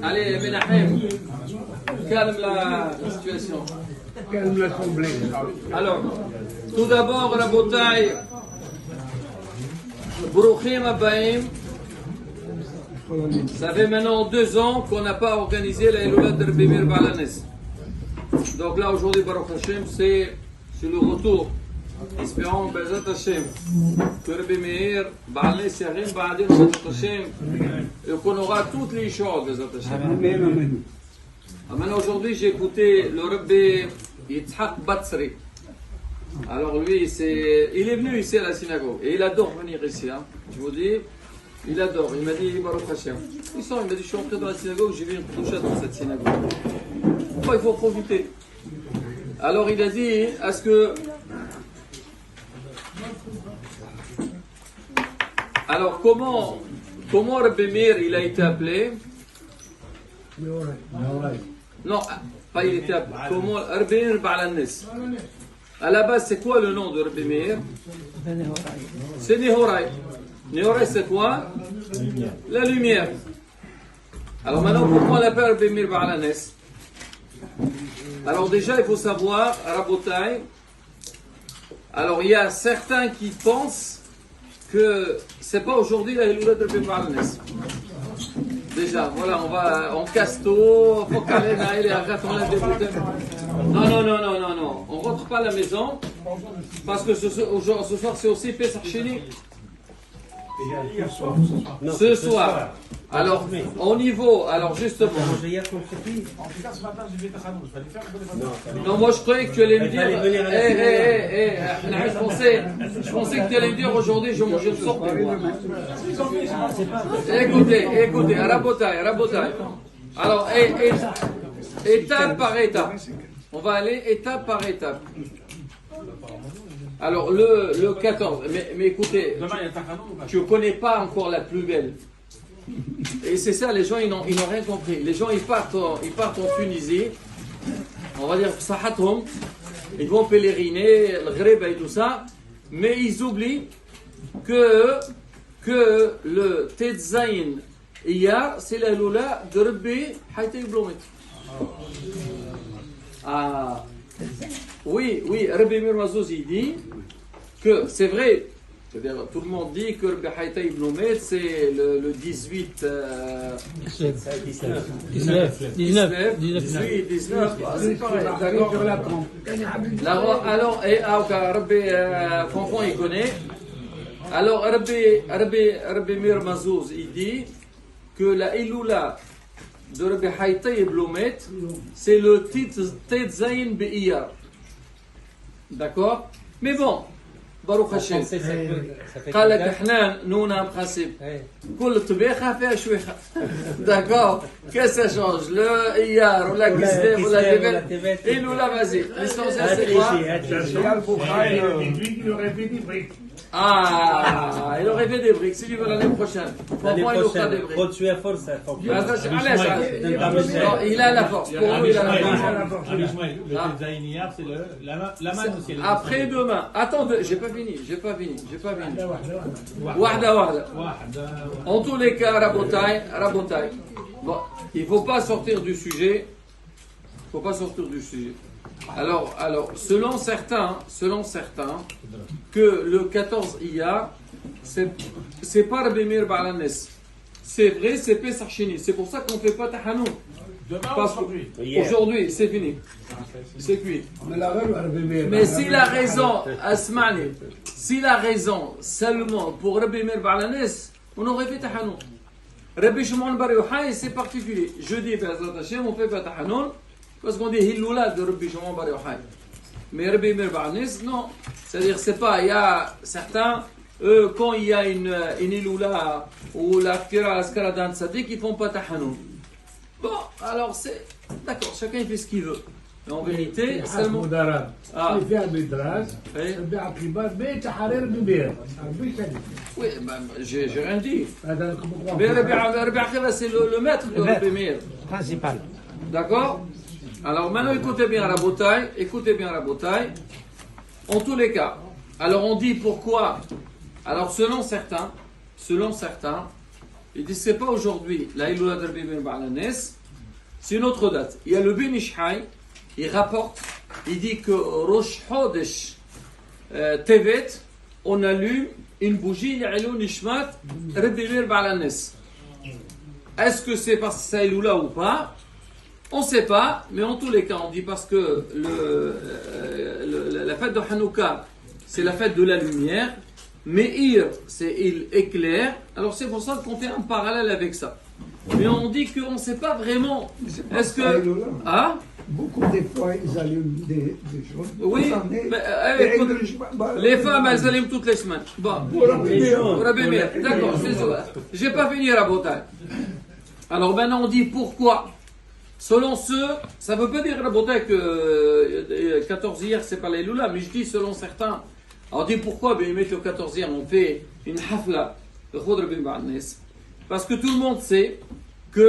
Allez, Menachem, calme la situation. Calme l'assemblée. Alors, tout d'abord, Rabotai, Brouchim Abaim, ça fait maintenant 2 ans qu'on n'a pas organisé la Eloula de Rabbi Meir Balanes. Donc là, aujourd'hui, Baruch Hashem, c'est le retour. Espérons, Bezat Hashem, que Rabbi Meir Balanes Yarim Ba'adir Bezat Hashem, et qu'on aura toutes les choses, Bezat Hashem. Maintenant, aujourd'hui, j'ai écouté le Rabbi Yitzhak Batsri. Alors lui, il est venu ici à la synagogue et il adore venir ici. Hein. Je vous dis, il adore. Il m'a dit, Baruch Hashem. Il m'a dit, je suis entré dans la synagogue, j'ai vu une kdusha dans cette synagogue. Pourquoi il faut profiter? Alors il a dit, est-ce que... Alors comment Rabbi Meir il a été appelé? Non, pas il était appelé. Comment Rabbi Meir Balanes? À la base, c'est quoi le nom de Rabbi Meir? C'est Nehorai. Nehorai, c'est quoi? La lumière. Alors maintenant, pourquoi on l'appelle Rabbi Meir Balanes? Alors déjà, il faut savoir, Rabotai, alors il y a certains qui pensent que c'est pas aujourd'hui la Eloula de Rabbi Meir Balanes. Déjà, voilà, on casse tout, faut caler, arrête, on lève des bouteilles. Non, on rentre pas à la maison, parce que ce soir c'est aussi Pesach Sheni. Ce soir. Alors, au niveau, alors justement. Non, moi je croyais que tu allais me dire. Je pensais que tu allais me dire aujourd'hui, je mange le sort. Écoutez, Rabotai. Alors, étape par étape. On va aller étape par étape. Alors, le 14, mais écoutez, tu ne connais pas encore la plus belle. Et c'est ça, les gens, ils n'ont rien compris. Les gens, ils partent en Tunisie, on va dire, Sahatom, ils vont pèleriner, le Greba et tout ça, mais ils oublient que le Tetzaïn Iyar, c'est la Lula de Rabbi Haytay Blomit. Ah, oui, Rabbi Meir Mazouz, il dit que c'est vrai, c'est-à-dire tout le monde dit que Rabbi Haytay Blomit, c'est le 19, c'est pareil, d'accord. Alors, Rabbi Fonfon, il connaît. Alors, Rabbi Meir Mazouz, il dit que la Iloula de Rabbi Haytay Blomet, c'est le Tetzaïn Be'iyar. D'accord? Mais bon, Baruch Hashem. قال لك احنا نونا بخاسب كل طبيخه فيها شويخه. D'accord? Qu'est-ce que ça change? Le Iyar ou la Gisdef ou la Tebet? Il ou la vas-y. L'essentiel c'est quoi? Ah, il aurait fait des briques. Si tu veux l'année prochaine. L'année prochaine, il faut tuer à force. Il a la force. Pour nous, il a la force. Le Zainiyar, c'est la main aussi. Après demain. Attends, j'ai pas fini. Wahda. En tous les cas, Rabotai. Bon, il ne faut pas sortir du sujet. Alors, selon certains, que le 14 Iyar, c'est pas Rabbi Meir Balanes. C'est vrai, c'est Pesach Sheni. C'est pour ça qu'on ne fait pas Tahanoun. Aujourd'hui, c'est fini. C'est cuit. Mais s'il a raison, Asmani, s'il a raison seulement pour Rabbi Meir Balanes, on aurait fait Tahanoun. Rabbi Shimon Bar Yochai, c'est particulier. Jeudi, Bezrat Hashem, on fait pas Tahanoun. Parce qu'on dit Hiloula de Rabbi Shimon Bar Yochai. Mais Rabbi Meir Balanes, non. C'est-à-dire, c'est pas, il y a certains, quand il y a une Hiloula ou la Fira, la Skara d'un Tzadik, ils font pas Tahanoun. Bon, alors c'est. D'accord, chacun il fait ce qu'il veut. Mais en vérité, seulement. Il fait un Midrash, oui, j'ai rien dit. Mais Rabbi Akiva, c'est le maître de Rabbi Meir. Principal. D'accord? Alors maintenant, écoutez bien Rabotai. En tous les cas, alors on dit pourquoi. Alors selon certains, Il dit c'est pas aujourd'hui la Iloula de Rabbi Meir Baal HaNes, c'est une autre date. Il y a le Ben Ish Chai, il rapporte, il dit que Rosh Chodesh Tevet, on allume une bougie Ya'ilou Nishmat Rabbi Meir Baal HaNes. Est-ce que c'est parce que c'est Iloula ou pas? On ne sait pas, mais en tous les cas, on dit parce que la fête de Hanouka, c'est la fête de la lumière. Meir, c'est il éclaire. Alors c'est pour ça qu'on fait un parallèle avec ça. Mais on dit qu'on ne sait pas vraiment. Est-ce que. Ah? Beaucoup de fois, ils allument des choses. Oui, les femmes, elles allument toutes les semaines. Bon. Rabbi Meir. D'accord, c'est ça. J'ai pas fini la bataille. Alors maintenant, on dit pourquoi. Selon ceux, ça ne veut pas dire la bataille que 14 hier, c'est pas l'Eloula, mais je dis selon certains. Alors on dit pourquoi, ben, ils mettent le 14e, on fait une hafla, le Khod Rabbi Meir Baal HaNes. Parce que tout le monde sait